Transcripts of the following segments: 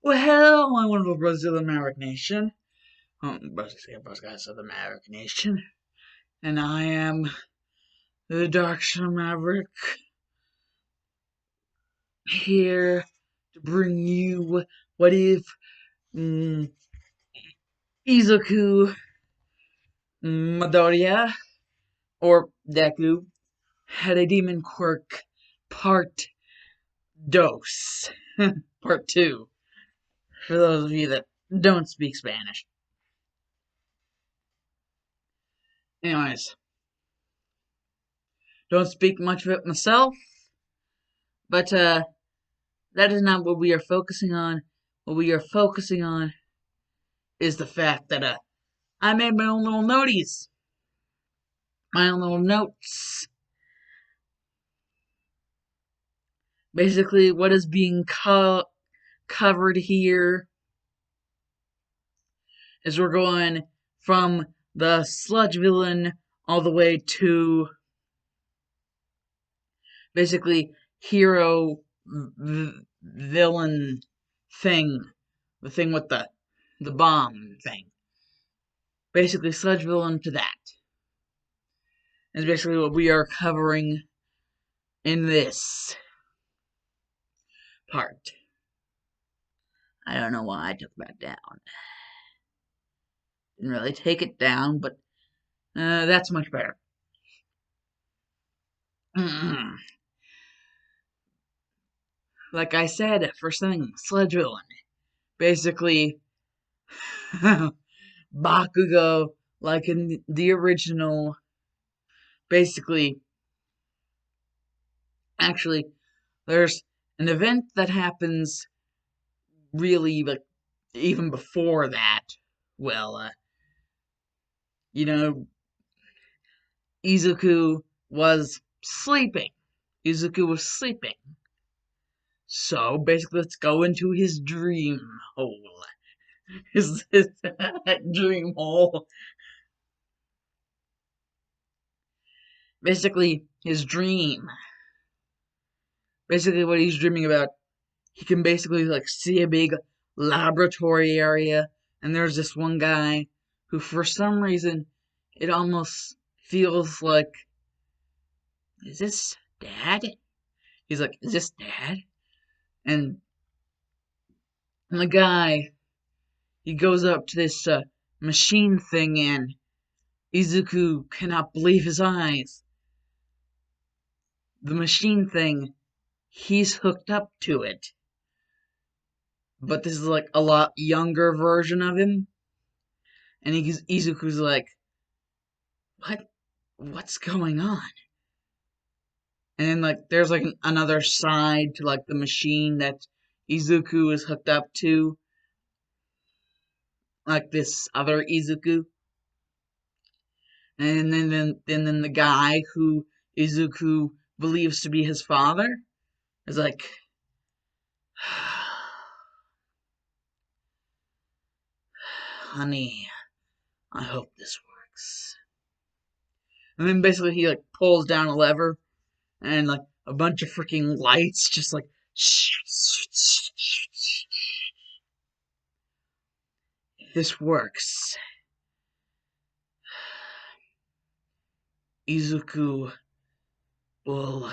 Well, hello, my wonderful brothers of the American Nation. Brothers guys of the American Nation. And I am the Dark Shadow Maverick, here to bring you what if Izuku, Midoria, or Deku had a demon quirk part dos. Part 2. For those of you that don't speak Spanish. Anyways, don't speak much of it myself, but that is not what we are focusing on. What we are focusing on is the fact that I made my own little noties, my own little notes. Basically, what is being covered here is we're going from the Sludge Villain all the way to basically hero villain thing, the thing with the bomb thing. Basically, Sludge Villain to that is basically what we are covering in this part. I don't know why I took that down. Didn't really take it down, but that's much better. Like I said, first thing, Sludge Villain. Basically, Bakugou, like in the original, basically, actually, there's an event that happens really, like, even before that. Well, you know, Izuku was sleeping. Izuku was sleeping. So basically, let's go into his dream hole. His dream hole. Basically, his dream. Basically, what he's dreaming about, he can basically like see a big laboratory area, and there's this one guy who, for some reason, it almost feels like, is this Dad? He's like, is this Dad? And the guy, he goes up to this machine thing, and Izuku cannot believe his eyes. The machine thing, he's hooked up to it. But this is like a lot younger version of him. And Izuku's like, what's going on? And then like there's like another side to like the machine that Izuku is hooked up to. Like this other Izuku. And then the guy who Izuku believes to be his father is like, honey, I hope this works. And then basically he like pulls down a lever, and like a bunch of freaking lights just like this works. Izuku will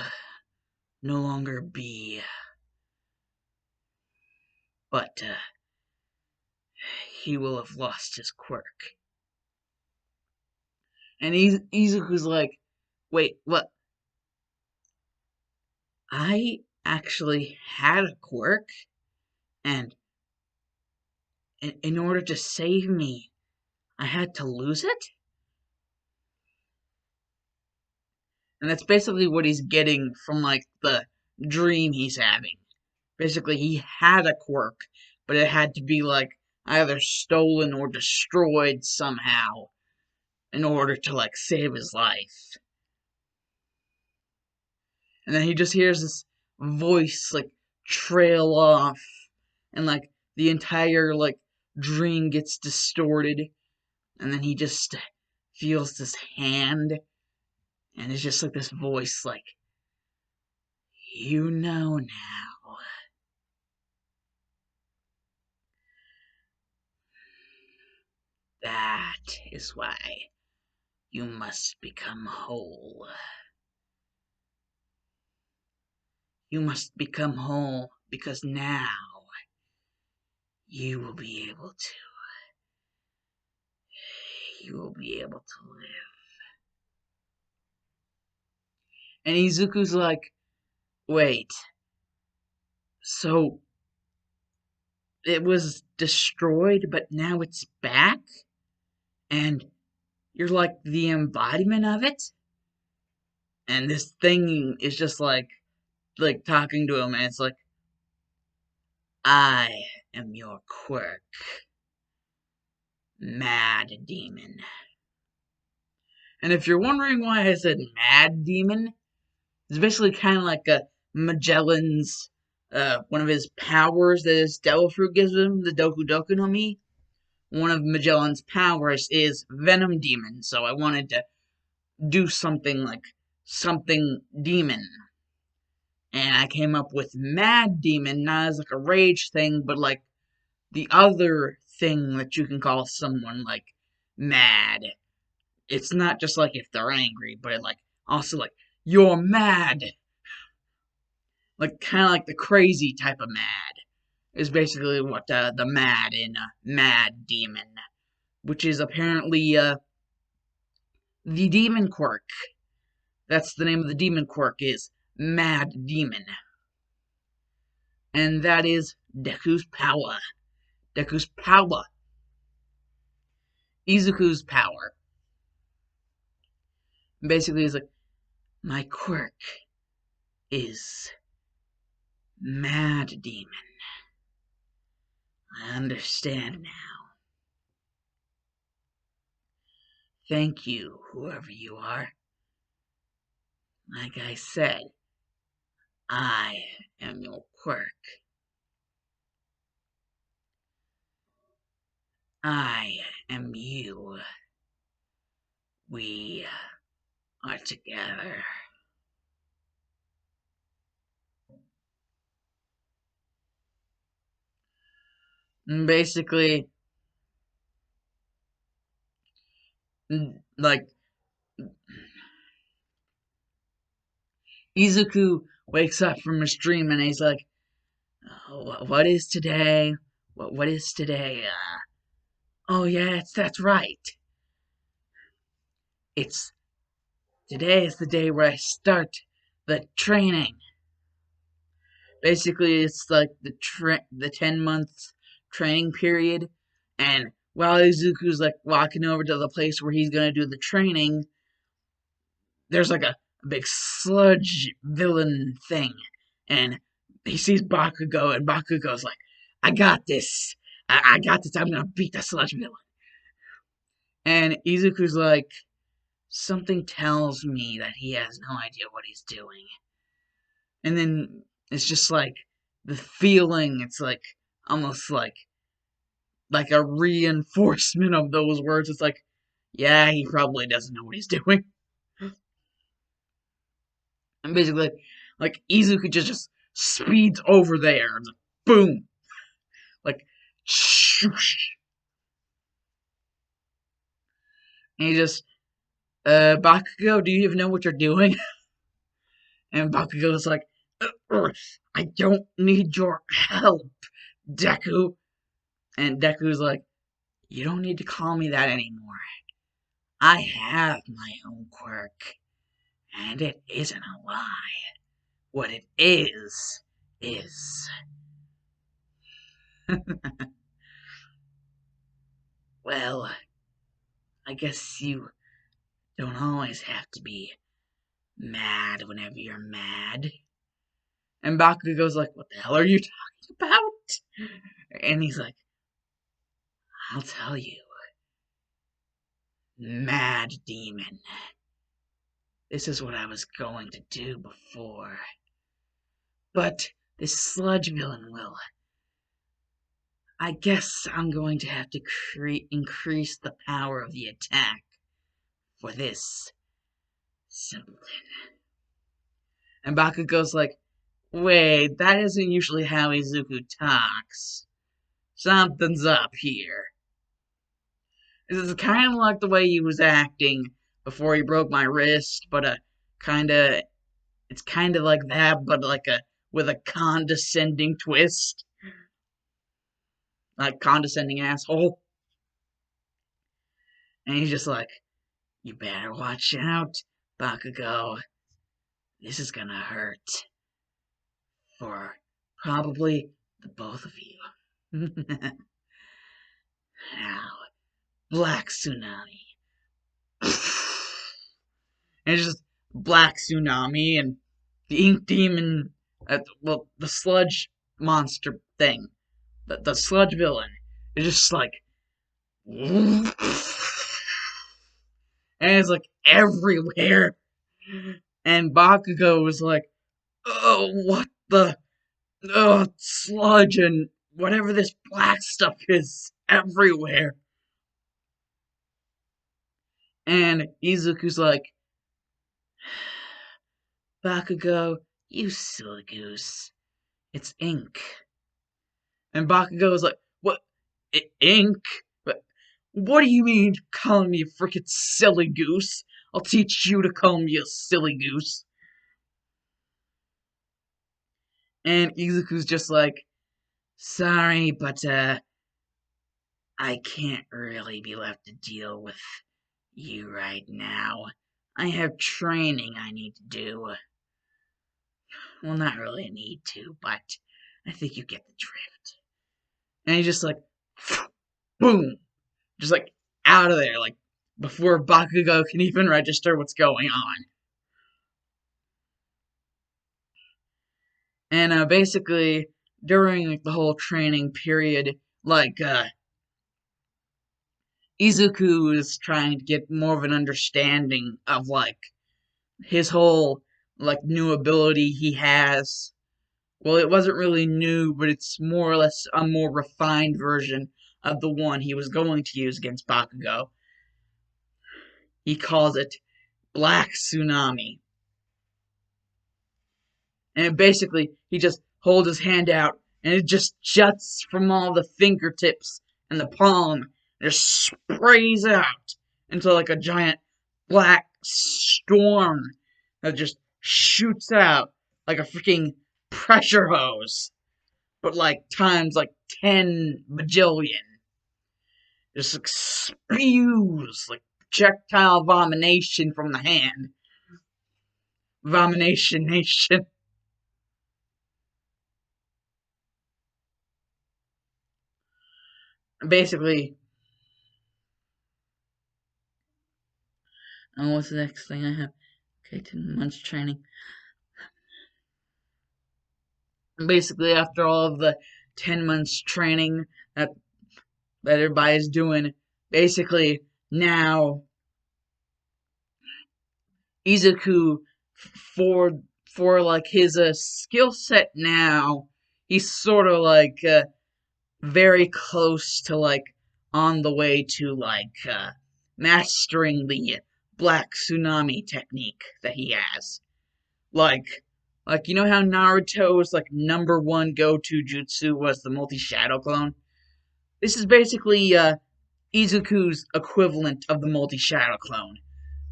no longer be, but he will have lost his quirk. And Izuku's like, wait, what? I actually had a quirk, and in order to save me, I had to lose it? And that's basically what he's getting from like the dream he's having. Basically, he had a quirk, but it had to be like either stolen or destroyed somehow in order to like save his life. And then he just hears this voice like trail off, and like the entire like dream gets distorted, and then he just feels this hand, and it's just like this voice like, you know now. That is why you must become whole. You must become whole because now you will be able to. You will be able to live. And Izuku's like, wait, so it was destroyed, but now it's back? And you're like the embodiment of it? And this thing is just like talking to him, and it's like, I am your Quirk, Mad Demon. And if you're wondering why I said Mad Demon, it's basically kind of like a Magellan's, one of his powers that his Devil Fruit gives him, the Doku Doku no Mi. One of Magellan's powers is Venom Demon, so I wanted to do something like something demon. And I came up with Mad Demon, not as like a rage thing, but like the other thing that you can call someone like mad. It's not just like if they're angry, but it like also like you're mad. Like kind of like the crazy type of mad is basically what the mad in Mad Demon, which is apparently the demon quirk. That's the name of the demon quirk is Mad Demon. And that is Deku's power. Deku's power. Izuku's power. Basically, it's like, my quirk is Mad Demon. I understand now. Thank you, whoever you are. Like I said, I am your quirk. I am you. We are together. And basically, like, Izuku wakes up from his dream and he's like, oh, what is today? What is today? Oh, yeah, that's right. It's Today is the day where I start the training. Basically, it's like the 10 month training period, and while Izuku's like walking over to the place where he's gonna do the training, there's like a big sludge villain thing, and he sees Bakugou, and Bakugou's like, "I got this. I got this. I'm gonna beat the sludge villain." And Izuku's like, "Something tells me that he has no idea what he's doing." And then it's just like the feeling. It's like almost like a reinforcement of those words. It's like, yeah, he probably doesn't know what he's doing. And basically, like Izuku just speeds over there. And like, boom, like, shoosh. And he just, Bakugo, do you even know what you're doing? And Bakugo's like, I don't need your help, Deku. And Deku's like, you don't need to call me that anymore. I have my own quirk, and it isn't a lie. What it is, well, I guess you don't always have to be mad whenever you're mad. And Bakugo's like, what the hell are you talking about? And he's like, I'll tell you. Mad Demon. This is what I was going to do before. But this sludge villain will. I guess I'm going to have to increase the power of the attack for this simpleton. And Bakugo's like, wait, that isn't usually how Izuku talks. Something's up here. This is kind of like the way he was acting before he broke my wrist, but kind of it's kind of like that, but like a with a condescending twist, like condescending asshole. And he's just like, "You better watch out, Bakugou. This is gonna hurt for probably the both of you." Now, Black Tsunami. And it's just Black Tsunami and the Ink Demon, well, the Sludge monster thing, the Sludge Villain. It's just like, and it's like everywhere. And Bakugo was like, "Oh, what the? Oh, sludge and whatever this black stuff is everywhere." And Izuku's like, "Bakugo, you silly goose. It's ink." And Bakugo is like, "What? Ink? But what do you mean calling me a freaking silly goose? I'll teach you to call me a silly goose." And Izuku's just like, "Sorry, but I can't really be left to deal with you right now. I have training I need to do." Well, not really a need to, but I think you get the drift. And he's just like, boom, just like out of there, like before Bakugo can even register what's going on. And basically, during like, the whole training period, like Izuku is trying to get more of an understanding of like his whole like new ability he has. Well, it wasn't really new, but it's more or less a more refined version of the one he was going to use against Bakugou. He calls it Black Tsunami. And basically, he just holds his hand out, and it just juts from all the fingertips and the palm, and just sprays out into like a giant black storm that just shoots out like a freaking pressure hose, but like times like 10 bajillion. Just like spews like projectile vomination from the hand. Vomination Nation. Basically, what's the next thing I have? Okay, 10 months training. Basically, after all of the 10 months training that everybody's doing, basically now Izuku for for like his skill set now, he's sort of like very close to like on the way to like mastering the Black Tsunami technique that he has. Like you know how Naruto's like number one go-to jutsu was the multi-shadow clone? This is basically Izuku's equivalent of the multi-shadow clone.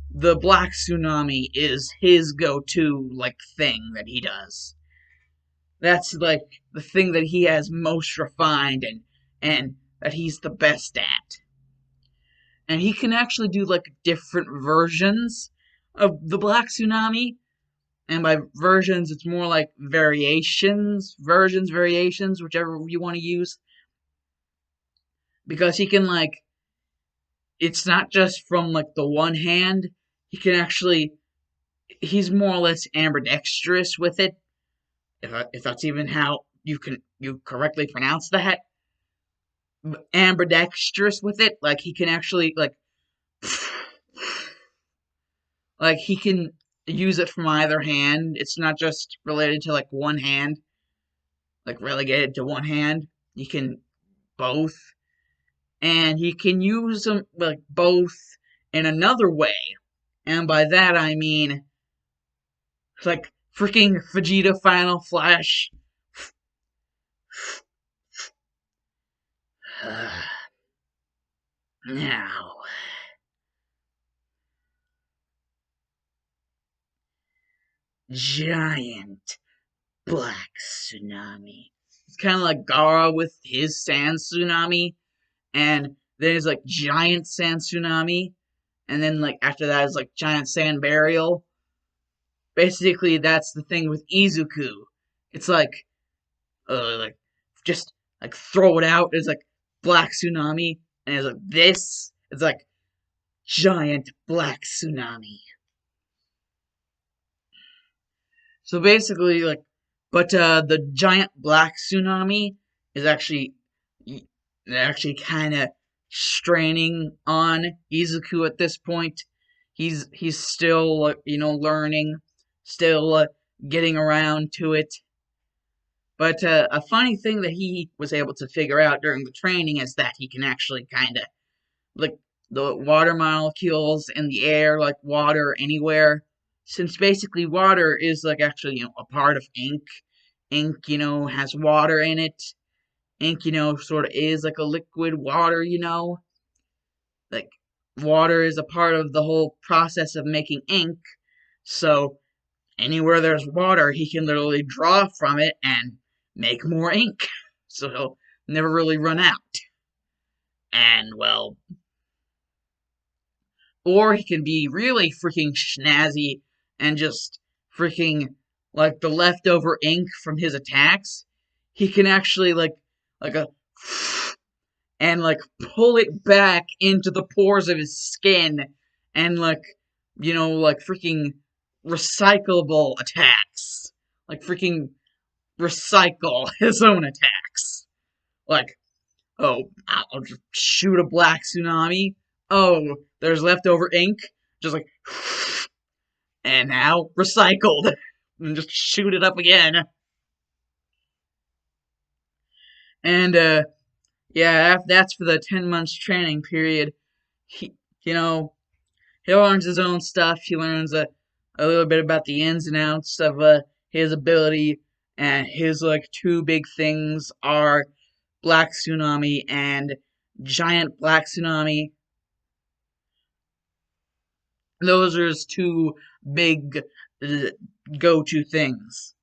The Black Tsunami is his go-to like thing that he does. That's like the thing that he has most refined and that he's the best at. And he can actually do like different versions of the Black Tsunami. And by versions, it's more like variations, whichever you want to use. Because he can like, it's not just from like the one hand. He can actually, he's more or less ambidextrous with it. If that's even how you correctly pronounce that. Ambidextrous with it, like he can actually like he can use it from either hand. It's not just related to like one hand, like relegated to one hand. He can both, and he can use them like both in another way. And by that I mean like freaking Vegeta Final Flash. Now, giant black tsunami. It's kind of like Gara with his sand tsunami, and there's like giant sand tsunami, and then like after that is like giant sand burial. Basically, that's the thing with Izuku. It's like just like throw it out. It's like black tsunami, and it's like this. It's like giant black tsunami. So basically, like, but the giant black tsunami is actually kind of straining on Izuku at this point. He's still learning, still getting around to it. But a funny thing that he was able to figure out during the training is that he can actually kind of like the water molecules in the air, like water anywhere. Since basically water is like actually a part of ink. Ink has water in it. Ink sort of is like a liquid water. Like water is a part of the whole process of making ink. So anywhere there's water, he can literally draw from it and make more ink. So he'll never really run out. And well, or he can be really freaking snazzy and just freaking like the leftover ink from his attacks. He can actually like a and like pull it back into the pores of his skin and like freaking recyclable attacks. Like freaking recycle his own attacks. Like, oh, I'll just shoot a black tsunami. Oh, there's leftover ink. Just like, and now recycled. And just shoot it up again. And, yeah, that's for the 10 months training period. He, you know, he learns his own stuff. He learns a little bit about the ins and outs of his ability. And his, like, two big things are Black Tsunami and Giant Black Tsunami. Those are his two big uh, go-to things.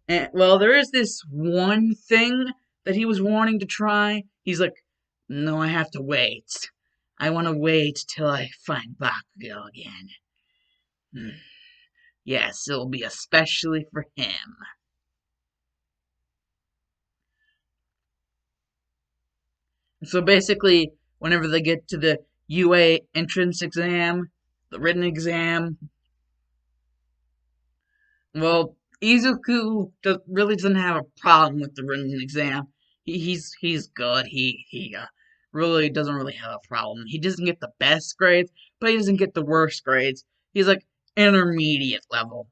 And well, there is this one thing that he was wanting to try. He's like, no, I have to wait. I want to wait till I find Bakugou again. Hmm. Yes, it'll be especially for him. So basically, whenever they get to the UA entrance exam, the written exam, well, Izuku really doesn't have a problem with the written exam. He's good. He really doesn't really have a problem. He doesn't get the best grades, but he doesn't get the worst grades. He's like intermediate level,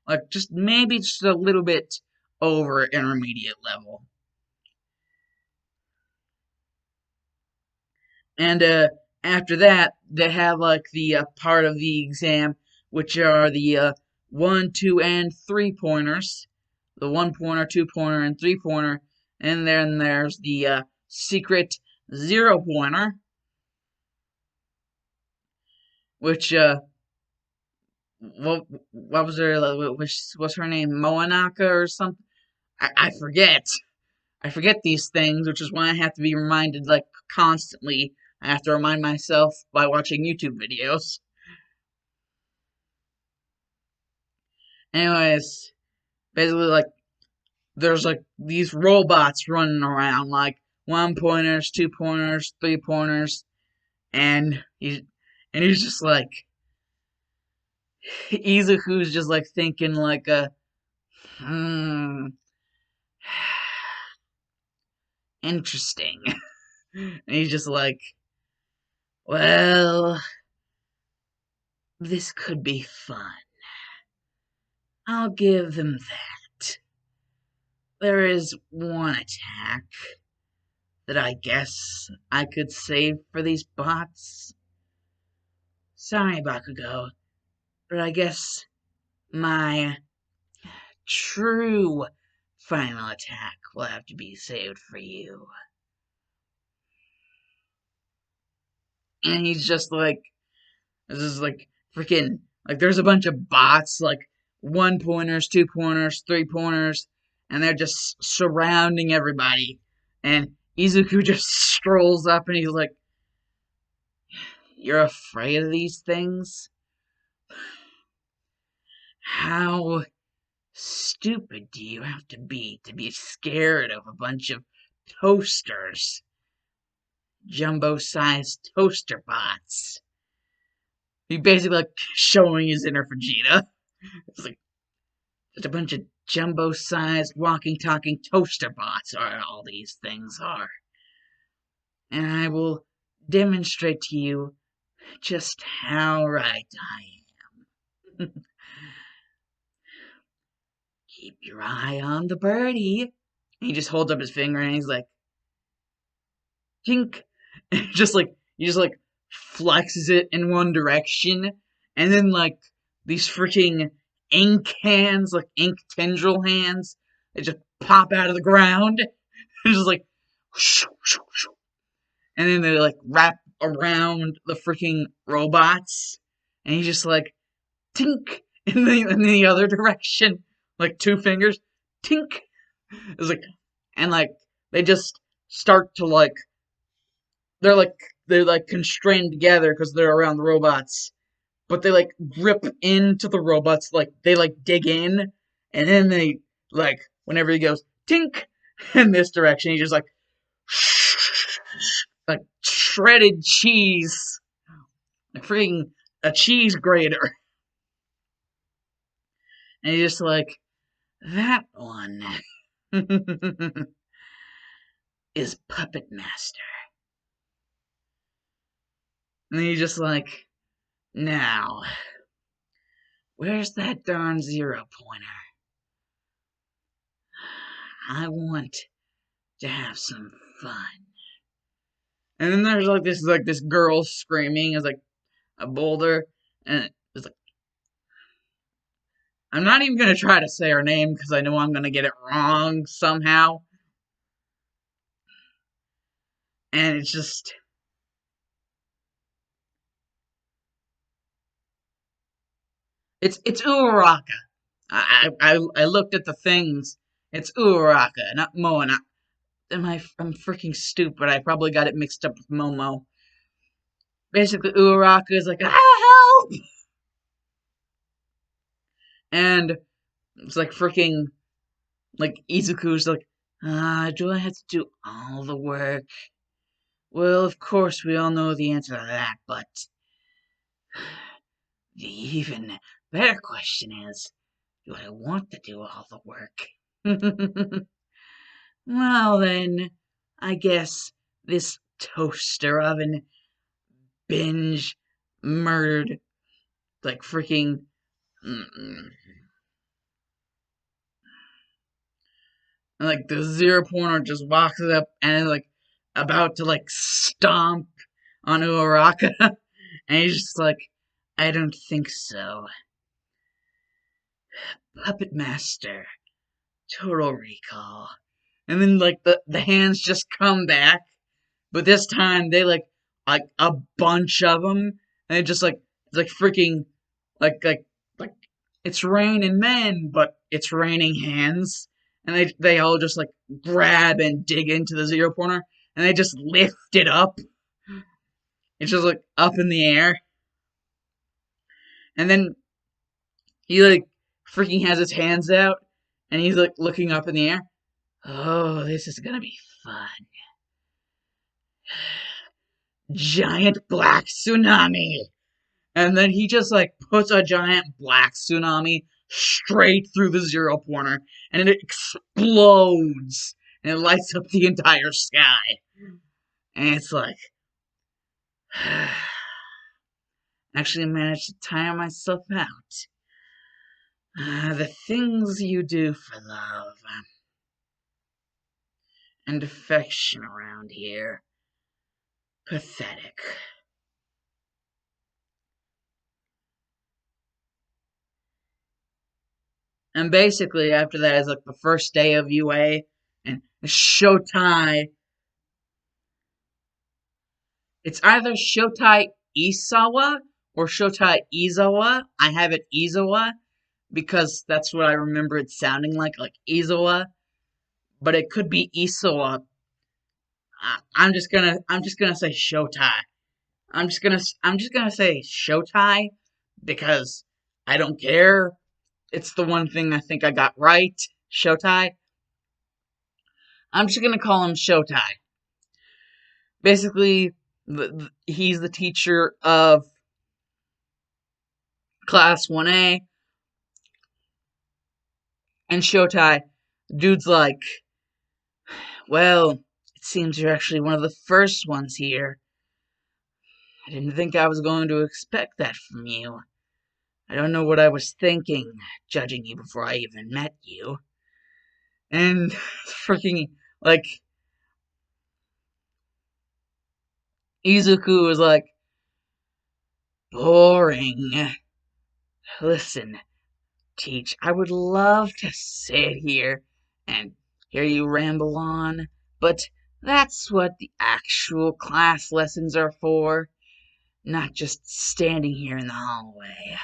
like just maybe just a little bit over intermediate level. And after that, they have like the part of the exam, which are the 1, 2, and 3 pointers. The 1 pointer, 2 pointer, and 3 pointer. And then there's the secret 0 pointer, which what was her what's her name, Moanaka or something? I forget. I forget these things, which is why I have to be reminded like constantly. I have to remind myself by watching YouTube videos. Anyways, basically like there's like these robots running around like 1 pointers, 2 pointers, 3 pointers, and he's just like Izuku's just like thinking like hmm interesting. And he's just like, well, this could be fun. I'll give them that. There is one attack that I guess I could save for these bots. Sorry, Bakugou, but I guess my true final attack will have to be saved for you. and he's just like, this is like freaking, like there's a bunch of bots, like 1 pointers, 2 pointers, 3 pointers, and they're just surrounding everybody. And Izuku just strolls up and he's like, "You're afraid of these things? How stupid do you have to be scared of a bunch of toasters? Jumbo-sized toaster bots." He basically like showing his inner Vegeta. It's like just a bunch of jumbo-sized walking talking toaster bots are all these things are. And I will demonstrate to you just how right I am. Keep your eye on the birdie. And he just holds up his finger and he's like, tink. And just like, he just like flexes it in one direction. And then like these freaking ink hands, like ink tendril hands, they just pop out of the ground. And just like, and then they like wrap around the freaking robots. And he's just like, tink, in the other direction. Like 2 fingers, tink. It's like, and like, they just start to like, they're like, they're like constrained together because they're around the robots. But they like grip into the robots, like they like dig in, and then they like whenever he goes tink in this direction, he just like shredded cheese, like freaking a cheese grater, and he's just like that one is Puppet Master, and he's just like now where's that darn 0 pointer? I want to have some fun. And then there's like this girl screaming as like a boulder, and it's like I'm not even gonna try to say her name because I know I'm gonna get it wrong somehow. And it's just it's Uraraka. I looked at the things. It's Uraraka, not Momo. I'm freaking stupid. I probably got it mixed up with Momo. Basically, Uraraka is like help, and it's like freaking like Izuku's like do I have to do all the work? Well, of course, we all know the answer to that, but the even better question is, do I want to do all the work? Well, then, I guess this toaster oven binge murdered, like, freaking. And, like, the 0 pointer just walks up and, like, about to, like, stomp on Uraraka. And he's just like, I don't think so. Puppet Master, Total Recall. And then like the hands just come back, but this time they like a bunch of them, and they just like it's like freaking like it's raining men, but it's raining hands, and they all just like grab and dig into the 0 pointer, and they just lift it up. It's just like up in the air, and then he like freaking has his hands out, and he's like looking up in the air. Oh, this is gonna be fun. Giant black tsunami. And then he just like puts a giant black tsunami straight through the 0 pointer, and it explodes and it lights up the entire sky. And it's like actually managed to tire myself out. The things you do for love and affection around here. Pathetic. And basically, after that is like the first day of UA, and Showtime It's either Shotai Isawa or Shotai Izawa. I have it Izawa because that's what I remember it sounding like Izawa. But it could be Isawa. I'm just gonna say Shotai. I'm just gonna say Showtime because I don't care. It's the one thing I think I got right. Showtime. I'm just gonna call him Showtime. Basically, he's the teacher of Class 1A, and Showtime. Dude's like, well, it seems you're actually one of the first ones here. I didn't think I was going to expect that from you. I don't know what I was thinking, judging you before I even met you. And freaking, like, Izuku was like, boring. Listen, Teach, I would love to sit here and hear you ramble on, but that's what the actual class lessons are for, not just standing here in the hallway.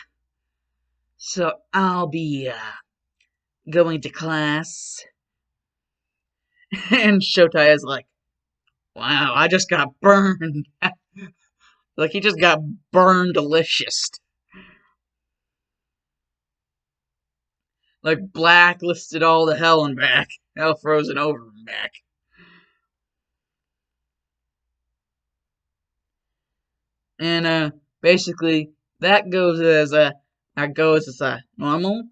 So I'll be, going to class. And Shotai is like, wow, I just got burned. Like, he just got burned delicious. Like, blacklisted all to hell and back. Hell frozen over and back. And, basically, that goes as normal.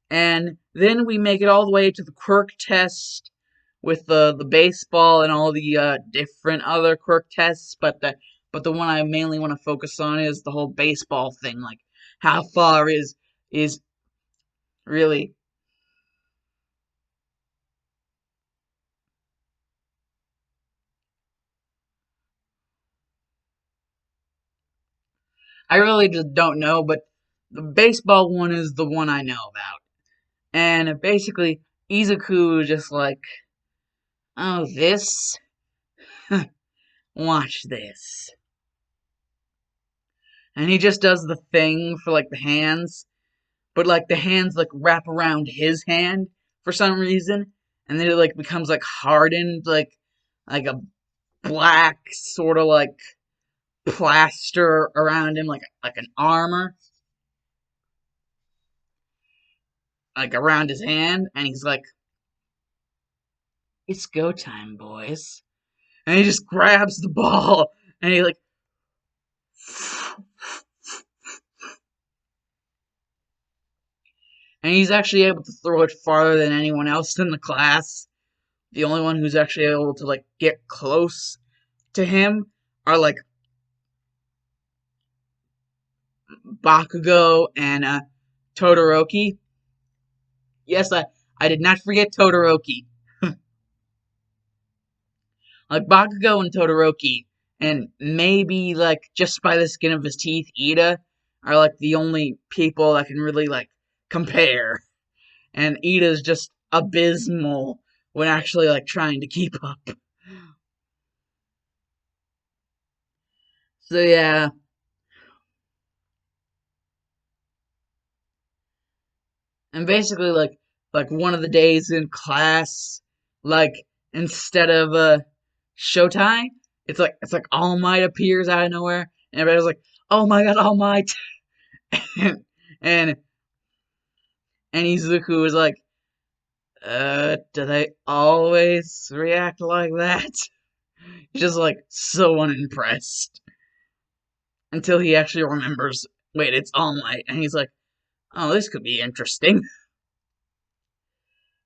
And then we make it all the way to the quirk test with the baseball and all the different other quirk tests, but the one I mainly want to focus on is the whole baseball thing. Like, how far is really. I really just don't know, but the baseball one is the one I know about. And basically, Izuku is just like, oh, this? Watch this. And he just does the thing for like the hands, but like the hands like wrap around his hand for some reason, and then it like becomes like hardened, like a black sort of like plaster around him, like an armor, like around his hand, and he's like, "It's go time, boys!" And he just grabs the ball, and he like, and he's actually able to throw it farther than anyone else in the class. The only one who's actually able to like get close to him are like Bakugou and Todoroki. Yes, I did not forget Todoroki. Like Bakugou and Todoroki, and maybe like just by the skin of his teeth, Ida are like the only people that can really like compare. And Ida's just abysmal when actually like trying to keep up. So yeah, and basically like one of the days in class, like instead of Showtime, it's like All Might appears out of nowhere, and everybody's like, "Oh my God, All Might!" and and Izuku is like, do they always react like that? He's just like so unimpressed until he actually remembers. Wait, it's All Might, and he's like, "Oh, this could be interesting."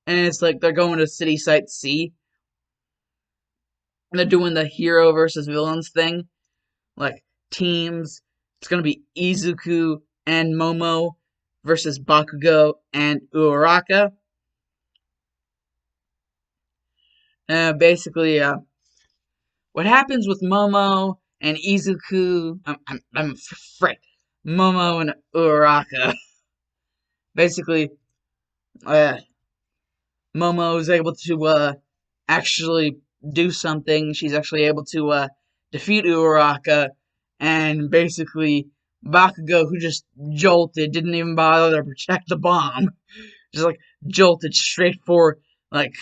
And it's like they're going to City Site C, and they're doing the hero versus villains thing, like teams. It's gonna be Izuku and Momo versus Bakugou and Uraraka. Basically, what happens with Momo and Izuku? I'm afraid. Momo and Uraraka. Basically, uh, Momo is able to actually do something. She's actually able to defeat Uraraka, and basically Bakugou, who just jolted, didn't even bother to protect the bomb, just like jolted straight for like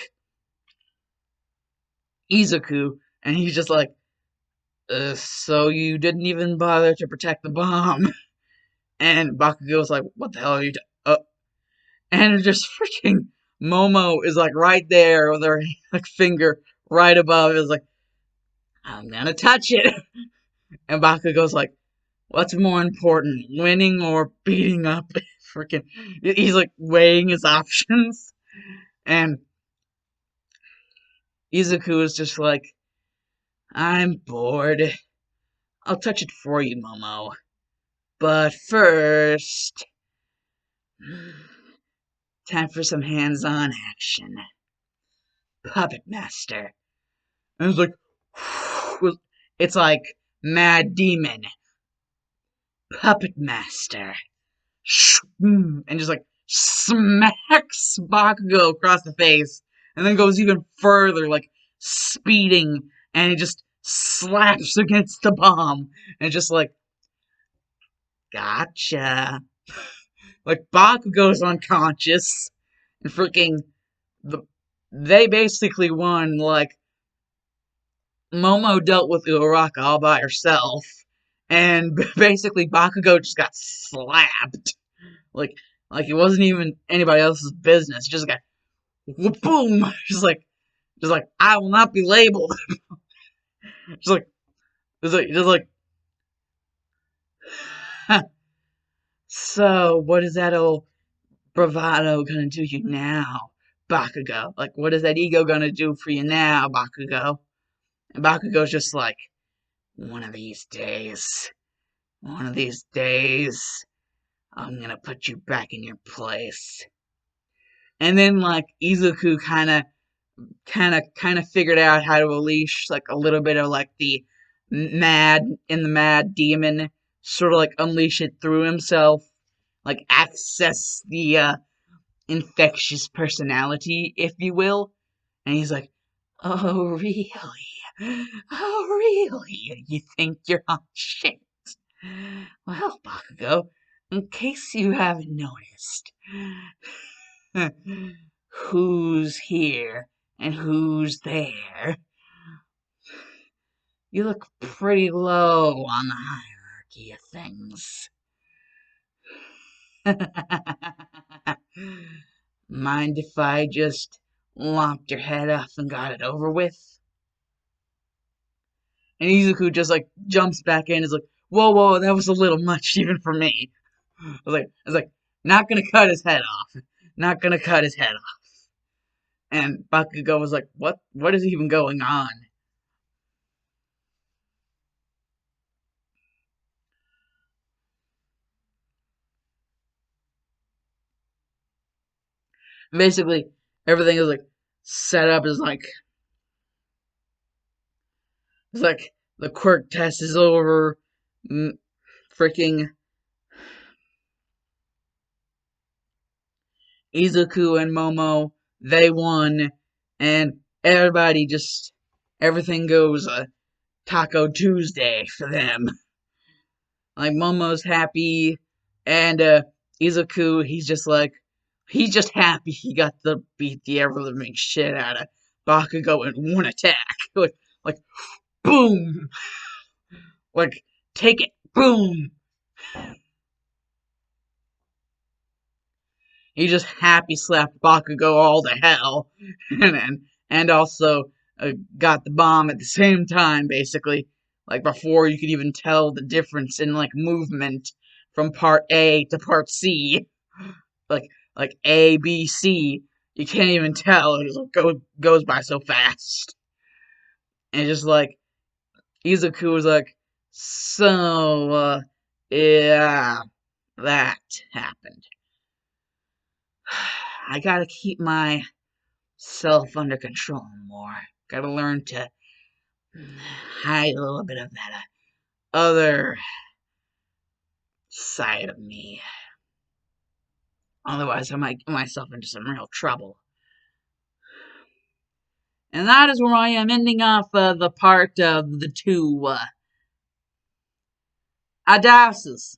Izuku, and he's just like, so you didn't even bother to protect the bomb. And Bakugou's like, what the hell are you and just freaking Momo is like right there with her like finger right above. Is like, I'm gonna touch it. And Bakugou's like, what's more important, winning or beating up? Freaking, he's like weighing his options. And Izuku is just like, I'm bored. I'll touch it for you, Momo. But first, time for some hands-on action. Puppet Master. And it's like, it's like Mad Demon, Puppet Master, and just like smacks Bakugo across the face, and then goes even further, like speeding, and he just slaps against the bomb, and just like, gotcha. Like Bakugo's unconscious, and freaking the they basically won. Like Momo dealt with Uraraka all by herself, and basically Bakugo just got slapped. Like, like it wasn't even anybody else's business. Just got boom. Just like I will not be labeled. just like, just like. So what is that old bravado gonna do you now, Bakugo? Like, what is that ego gonna do for you now, Bakugo? And Bakugo's just like, one of these days, one of these days, I'm gonna put you back in your place. And then like Izuku kind of figured out how to unleash like a little bit of like the mad demon, sort of like unleash it through himself, like access the infectious personality, if you will. And he's like, oh really? Oh really? You think you're hot shit? Well, Bakugo, in case you haven't noticed, who's here and who's there, you look pretty low on the hierarchy of things. Mind if I just lopped your head off and got it over with? And Izuku just like jumps back in, is like, whoa, that was a little much even for me. I was like, not gonna cut his head off. Not gonna cut his head off. And Bakugo was like, what is even going on? Basically, everything is like set up as like it's like the quirk test is over. Freaking Izuku and Momo, they won, and everybody just everything goes Taco Tuesday for them. Like Momo's happy, and Izuku, he's just happy he got to beat the ever living shit out of Bakugo in one attack. Like boom, like take it, boom. He just happy slapped Bakugo all to hell, and also got the bomb at the same time, basically. Like before, you could even tell the difference in like movement from part A to part C. Like like A, B, C. You can't even tell. It just goes by so fast. And just like Izuku was like, so yeah, that happened. I gotta keep myself under control more. Gotta learn to hide a little bit of that other side of me. Otherwise, I might get myself into some real trouble. And that is where I am ending off the part of the two. Adasses.